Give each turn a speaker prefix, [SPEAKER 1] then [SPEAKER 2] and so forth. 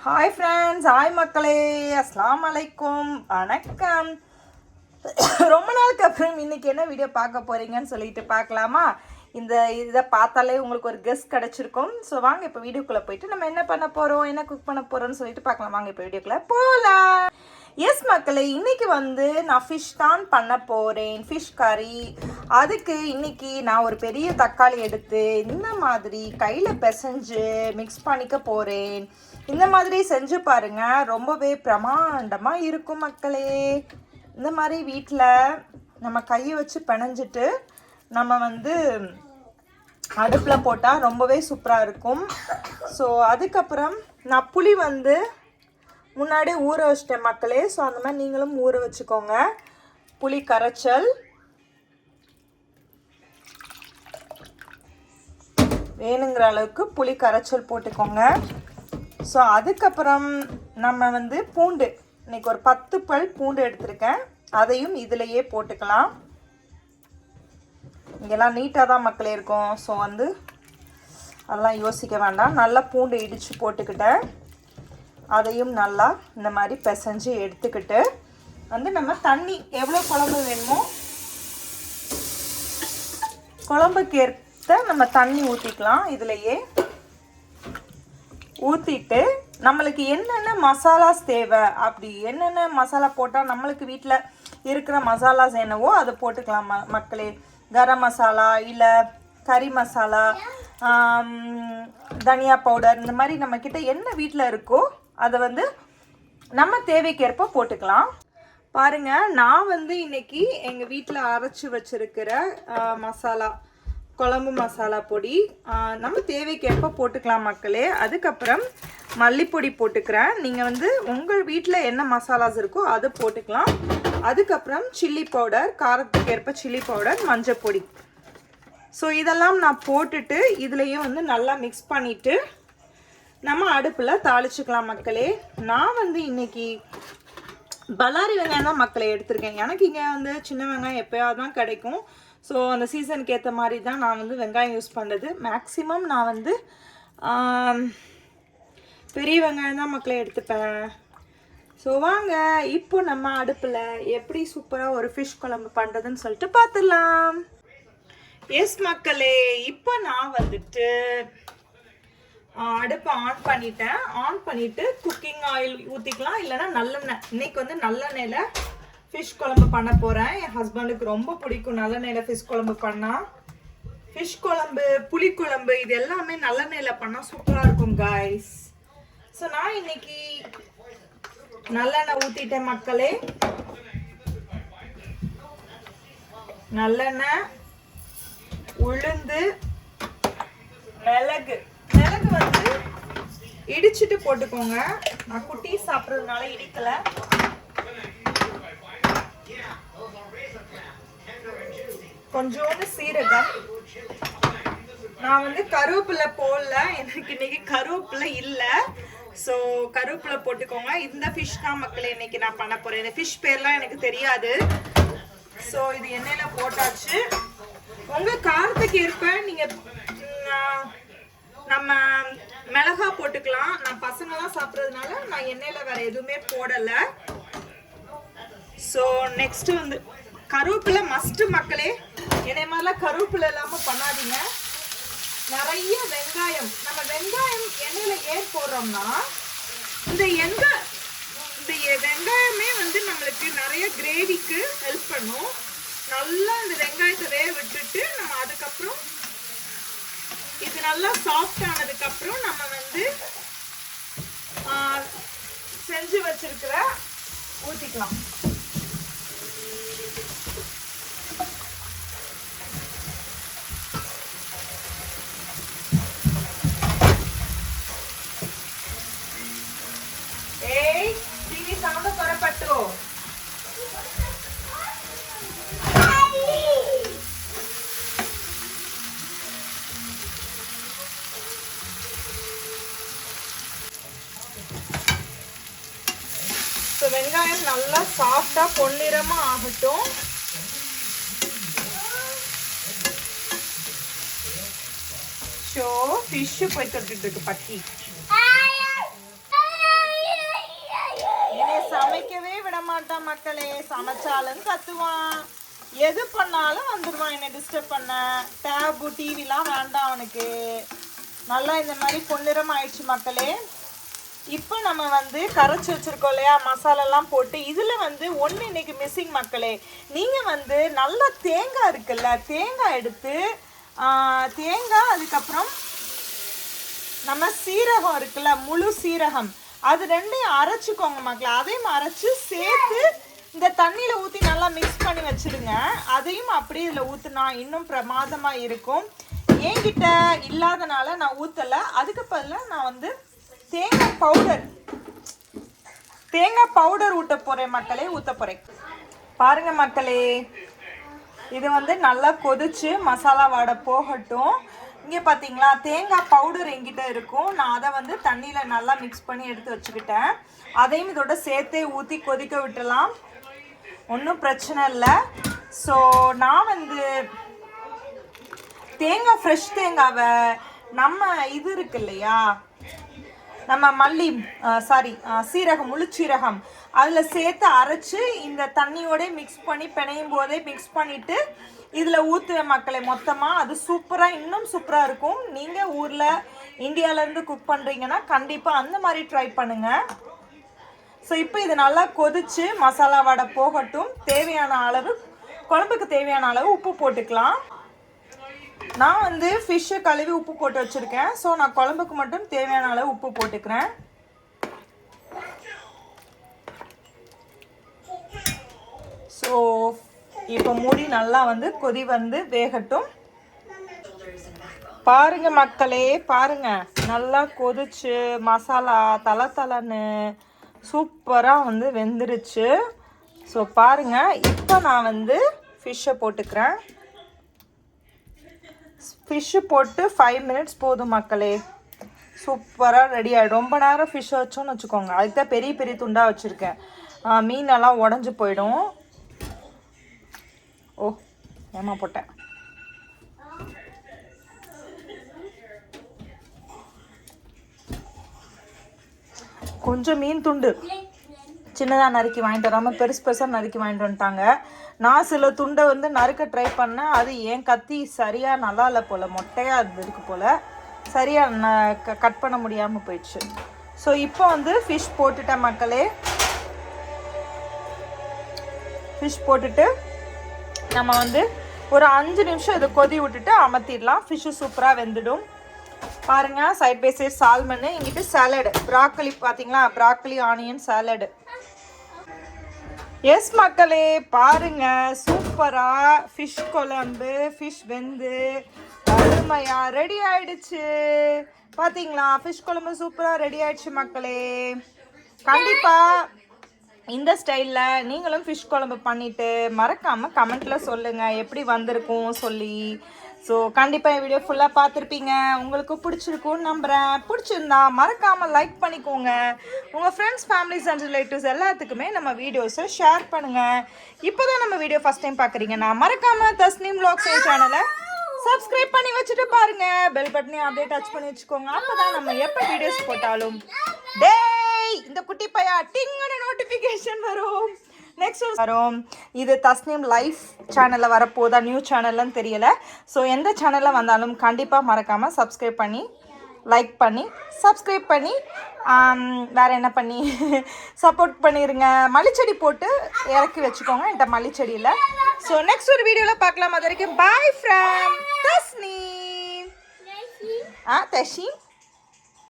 [SPEAKER 1] Hi friends, hi மக்களே, அஸ்ஸலாமு அலைக்கும், வணக்கம். ரொம்ப நாளுக்கு அப்புறம் இன்றைக்கி என்ன வீடியோ பார்க்க போகிறீங்கன்னு சொல்லிட்டு பார்க்கலாமா? இதை பார்த்தாலே உங்களுக்கு ஒரு கெஸ் கிடச்சிருக்கும். ஸோ வாங்க இப்போ வீடியோக்குள்ளே போயிட்டு நம்ம என்ன பண்ண போகிறோம், என்ன குக் பண்ண போகிறோம்னு சொல்லிட்டு பார்க்கலாம். வாங்க இப்போ வீடியோக்குள்ளே போகலாம். எஸ் மக்களே, இன்றைக்கி நான் ஃபிஷ் தான் பண்ண போகிறேன், ஃபிஷ் கறி. அதுக்கு இன்றைக்கி நான் ஒரு பெரிய தக்காளி எடுத்து இந்த மாதிரி கையில் பிசைஞ்சு மிக்ஸ் பண்ணிக்க போகிறேன். இந்த மாதிரி செஞ்சு பாருங்கள், ரொம்பவே பிரமாண்டமாக இருக்கும் மக்களே. இந்த மாதிரி வீட்டில் நம்ம கையை வச்சு பிணைஞ்சிட்டு நம்ம அடுப்பில் போட்டால் ரொம்பவே சூப்பராக இருக்கும். ஸோ அதுக்கப்புறம் நான் புளி முன்னாடி ஊற வச்சிட்டேன் மக்களே. ஸோ அந்த மாதிரி நீங்களும் ஊற வச்சுக்கோங்க. புளி கரைச்சல் வேணுங்கிற அளவுக்கு புளி கரைச்சல் போட்டுக்கோங்க. ஸோ அதுக்கப்புறம் நம்ம பூண்டு, இன்றைக்கி ஒரு 10 பல் பூண்டு எடுத்திருக்கேன். அதையும் இதிலையே போட்டுக்கலாம். இங்கெல்லாம் நீட்டாக தான் மக்களே இருக்கும். ஸோ அதெல்லாம் யோசிக்க வேண்டாம். நல்லா பூண்டு இடித்து போட்டுக்கிட்டேன். அதையும் நல்லா இந்த மாதிரி பிசைஞ்சு எடுத்துக்கிட்டு நம்ம தண்ணி எவ்வளோ குழம்பு வேணுமோ குழம்புக்கு ஏற்ற நம்ம தண்ணி ஊற்றிக்கலாம். இதிலையே ஊற்றிட்டு நம்மளுக்கு என்னென்ன மசாலாஸ் தேவை, அப்படி என்னென்ன மசாலா போட்டால் நம்மளுக்கு வீட்டில் இருக்கிற மசாலாஸ் என்னவோ அதை போட்டுக்கலாம் மக்களே. கரம் மசாலா, இல்லை கறி மசாலா, தனியா பவுடர், இந்த மாதிரி நம்மக்கிட்ட என்ன வீட்டில் இருக்கோ அதை நம்ம தேவைக்கேற்ப போட்டுக்கலாம். பாருங்கள், நான் இன்றைக்கி எங்கள் வீட்டில் அரைச்சி வச்சுருக்கிற மசாலா, குழம்பு மசாலா பொடி நம்ம தேவைக்கேற்ப போட்டுக்கலாம் மக்களே. அதுக்கப்புறம் மல்லிப்பொடி போட்டுக்கிறேன். நீங்கள் உங்கள் வீட்டில் என்ன மசாலாஸ் இருக்கோ அதை போட்டுக்கலாம். அதுக்கப்புறம் சில்லி பவுடர், காரத்துக்கு ஏற்ப சில்லி பவுடர், மஞ்சள் பொடி. ஸோ இதெல்லாம் நான் போட்டுட்டு இதுலேயும் நல்லா மிக்ஸ் பண்ணிவிட்டு நம்ம அடுப்பில் தாளிச்சுக்கலாம் மக்களே. நான் இன்றைக்கி பல்லாரி வெங்காயம் தான் மக்களே எடுத்திருக்கேன். எனக்கு இங்கே சின்ன வெங்காயம் எப்போயாவது தான் கிடைக்கும். ஸோ அந்த சீசனுக்கு ஏற்ற மாதிரி தான் நான் வெங்காயம் யூஸ் பண்ணுறது. மேக்ஸிமம் நான் பெரிய வெங்காயம் தான் மக்களே எடுத்துப்பேன். ஸோ வாங்க இப்போ நம்ம அடுப்பில் எப்படி சூப்பராக ஒரு ஃபிஷ் குழம்பு பண்ணுறதுன்னு சொல்லிட்டு பார்த்துடலாம். எஸ் மக்களே, இப்போ நான் அடுப்பை ஆன் பண்ணிட்டேன். ஆன் பண்ணிவிட்டு குக்கிங் ஆயில் ஊற்றிக்கலாம், இல்லைனா நல்லெண்ணெய். இன்றைக்கி நல்லெண்ணெயில் ஃபிஷ் குழம்பு பண்ண போகிறேன். என் ஹஸ்பண்டுக்கு ரொம்ப பிடிக்கும் நல்லெண்ணெயில் ஃபிஷ் குழம்பு பண்ணால். ஃபிஷ் குழம்பு, புளிக்குழம்பு, இது எல்லாமே நல்லெண்ணெயில் பண்ணால் சூப்பராக இருக்கும் காய்ஸ். ஸோ நான் இன்றைக்கி நல்லெண்ணெய் ஊற்றிட்டேன் மக்களே. நல்லெண்ணெய், உளுந்து, மிளகு இடிச்சிட்டு போட்டுக்கோங்க. நான் குட்டி சாப்பிட்றதுனால இடிக்கலை. கொஞ்சோண்டு சீரகம். நான் கருவேப்பிலை போடல, எனக்கு இன்னைக்கு கருவேப்பிலை இல்லை. ஸோ கருவேப்பிலை போட்டுக்கோங்க. இந்த ஃபிஷ் தான் மக்களே இன்னைக்கு நான் பண்ண போகிறேன். இந்த ஃபிஷ் பேர்லாம் எனக்கு தெரியாது. ஸோ இது எண்ணெயில் போட்டாச்சு. உங்கள் காரத்துக்கு ஏற்ப நீங்கள் நம்ம மிளகா போட்டுக்கலாம். நான் பசங்களாம் சாப்பிட்றதுனால நான் எண்ணெயில் வேறு எதுவுமே போடலை. ஸோ நெக்ஸ்ட்டு கருவேப்பிலை மஸ்ட்டு மக்களே. என்னை மாதிரிலாம் கருவேப்பிலை இல்லாமல் பண்ணாதீங்க. நிறைய வெங்காயம், நம்ம வெங்காயம் எண்ணெயில் ஏன் போடுறோம்னா இந்த வெங்காயமே நம்மளுக்கு நிறைய கிரேவிக்கு ஹெல்ப் பண்ணும். நல்லா இந்த வெங்காயத்தை வேக விட்டுட்டு நம்ம அதுக்கப்புறம் இது நல்லா சாஃப்ட் ஆனதுக்கப்புறம் நம்ம செஞ்சு வச்சிருக்கிற ஊற்றிக்கலாம். வெங்காயம் நல்லா சாஃப்டா பொன்னிறமா ஆகட்டும். ஷோ ஃபிஷ் போய் தொட்டுட்டு இருக்கு பட்டி. தான் மக்களே, சமைச்சாலும் கத்துவான், எது பண்ணாலும் வந்துடுவான் என்னை டிஸ்டர்ப் பண்ண. டேபு டிவிலாம் வேண்டாம் அவனுக்கு. நல்லா இந்த மாதிரி பொன்னிறம் ஆயிடுச்சு மக்களே. இப்போ நம்ம வந்து கரைச்சி வச்சுருக்கோம் இல்லையா, மசாலாலாம் போட்டு. இதில் வந்து ஒன்று இன்றைக்கி மிஸ்ஸிங் மக்களே. நீங்கள் வந்து நல்லா தேங்காய் இருக்குல்ல, தேங்காய் எடுத்து தேங்காய், அதுக்கப்புறம் நம்ம சீரகம் இருக்குல்ல, முழு சீரகம், அது ரெண்டையும் அரைச்சிக்கோங்க மக்களே. அதையும் அரைச்சி சேர்த்து இந்த தண்ணியில் ஊற்றி நல்லா மிக்ஸ் பண்ணி வச்சுருங்க. அதையும் அப்படியே இதில் ஊற்றுனா இன்னும் பிரமாதமாக இருக்கும். என்கிட்ட இல்லாதனால நான் ஊற்றலை. அதுக்கு பதிலாக நான் வந்து தேங்காய் பவுடர் ஊற்ற போகிறேன் மக்களே, ஊற்ற போகிறேன். பாருங்கள் மக்களே, இது வந்து நல்லா கொதிச்சு மசாலா வாடை போகட்டும். இங்கே பார்த்தீங்களா, தேங்காய் பவுடர் என்கிட்ட இருக்கும். நான் அதை வந்து தண்ணியில் நல்லா மிக்ஸ் பண்ணி எடுத்து வச்சுக்கிட்டேன். அதையும் இதோட சேர்த்தே ஊற்றி கொதிக்க விட்டுலாம், ஒன்றும் பிரச்சனை இல்லை. ஸோ நான் வந்து தேங்காய், ஃப்ரெஷ் தேங்காவை நம்ம இது இருக்கு இல்லையா, நம்ம சீரகம், முழு சீரகம், அதில் சேர்த்து அரைச்சி இந்த தண்ணியோட மிக்ஸ் பண்ணி பிணையும் போதே மிக்ஸ் பண்ணிவிட்டு இதில் ஊற்றுவேன் மக்களே மொத்தமாக. அது சூப்பராக, இன்னும் சூப்பராக இருக்கும். நீங்கள் ஊரில் இந்தியாவிலேருந்து குக் பண்ணுறீங்கன்னா கண்டிப்பாக அந்த மாதிரி ட்ரை பண்ணுங்கள். ஸோ இப்போ இது நல்லா கொதிச்சு மசாலா வடை போகட்டும். தேவையான அளவு, குழம்புக்கு தேவையான அளவு உப்பு போட்டுக்கலாம். நான் வந்து ஃபிஷ்ஷை கழுவி உப்பு போட்டு வச்சுருக்கேன். ஸோ நான் குழம்புக்கு மட்டும் தேவையான அளவு உப்பு போட்டுக்கிறேன். ஸோ இப்போ மூடி நல்லா வந்து கொதி வந்து வேகட்டும். பாருங்க மக்களே, பாருங்க நல்லா கொதிச்சு மசாலா தலன்னு சூப்பராக வந்து வெந்துருச்சு. ஸோ பாருங்க, இப்போ நான் வந்து ஃபிஷ்ஷை போட்டுக்கிறேன். ஃபிஷ்ஷு போட்டு 5 மினிட்ஸ் போதும் மக்களே, சூப்பராக ரெடி ஆகிடும். ரொம்ப நேரம் ஃபிஷ்ஷை வச்சோன்னு வச்சுக்கோங்க, அதுக்கு தான் பெரிய பெரிய துண்டாக வச்சுருக்கேன். மீனெல்லாம் உடஞ்சி போயிடும். ஓ ஏமா போட்டேன். கொஞ்சம் மீன் துண்டு சின்னதாக நறுக்கி வாங்கிட்டு வராமல் பெருசாக நறுக்கி வாங்கிட்டு வந்துட்டாங்க. நான் சில துண்டை வந்து நறுக்க ட்ரை பண்ணேன். அது ஏன் கத்தி சரியாக நல்லா இல்லை போல், மொட்டையாக அது இருக்கு போல், சரியாக கட் பண்ண முடியாமல் போயிடுச்சு. ஸோ இப்போ வந்து ஃபிஷ் போட்டுட்டேன் மக்களே. ஃபிஷ் போட்டுட்டு நம்ம வந்து ஒரு 5 நிமிஷம் இதை கொதி விட்டுட்டு அமர்த்திடலாம். ஃபிஷ்ஷு சூப்பராக வெந்துடும். பாருங்கள், சைட் பை சைட் சால்மன்னு, இங்கிட்டு சாலடு, ப்ராக்கலி பார்த்தீங்களா, ப்ராக்கலி ஆனியன் சாலடு. எஸ் மக்களே, பாருங்க சூப்பராக ஃபிஷ் குழம்பு, ஃபிஷ் வெந்து அருமையாக ரெடி ஆயிடுச்சு. பார்த்தீங்களா, ஃபிஷ் குழம்பு சூப்பராக ரெடி ஆயிடுச்சு மக்களே. கண்டிப்பாக இந்த ஸ்டைலில் நீங்களும் ஃபிஷ் குழம்பு பண்ணிவிட்டு மறக்காமல் கமெண்ட்டில் சொல்லுங்கள் எப்படி வந்திருக்கும் சொல்லி. ஸோ கண்டிப்பாக என் வீடியோ ஃபுல்லாக பார்த்துருப்பீங்க. உங்களுக்கு பிடிச்சிருக்கும்னு நம்புகிறேன். பிடிச்சிருந்தா மறக்காமல் லைக் பண்ணிக்கோங்க. உங்கள் ஃப்ரெண்ட்ஸ், ஃபேமிலிஸ் அண்ட் ரிலேட்டிவ்ஸ் எல்லாத்துக்குமே நம்ம வீடியோஸை ஷேர் பண்ணுங்கள். இப்போ தான் நம்ம வீடியோ ஃபஸ்ட் டைம் பார்க்குறீங்கன்னா மறக்காமல் தஸ்னீம் வ்ளாக்ஸ் சேனலை சப்ஸ்கிரைப் பண்ணி வச்சுட்டு பாருங்கள். பெல் பட்டனையும் அப்படியே டச் பண்ணி வச்சுக்கோங்க. அப்போ தான் நம்ம எப்போ வீடியோஸ் போட்டாலும் இந்த குட்டி பையா டிங்கன நோட்டிஃபிகேஷன் வரும். நெக்ஸ்ட் வரும். இது தஸ்னீம் லைஃப் சேனலில் வரப்போதா, நியூ சேனல்னு தெரியலை. ஸோ எந்த சேனலில் வந்தாலும் கண்டிப்பாக மறக்காமல் சப்ஸ்கிரைப் பண்ணி, லைக் பண்ணி, சப்ஸ்கிரைப் பண்ணி, வேறு என்ன பண்ணி சப்போர்ட் பண்ணிடுங்க. மல்லிச்செடி போட்டு இறக்கி வச்சுக்கோங்க என்கிட்ட மல்லிச்செடியில். ஸோ நெக்ஸ்ட் ஒரு வீடியோவில் பார்க்கலாம். அது வரைக்கும் பாய் ஃப்ரம் தஸ்னீம். தஷீம்.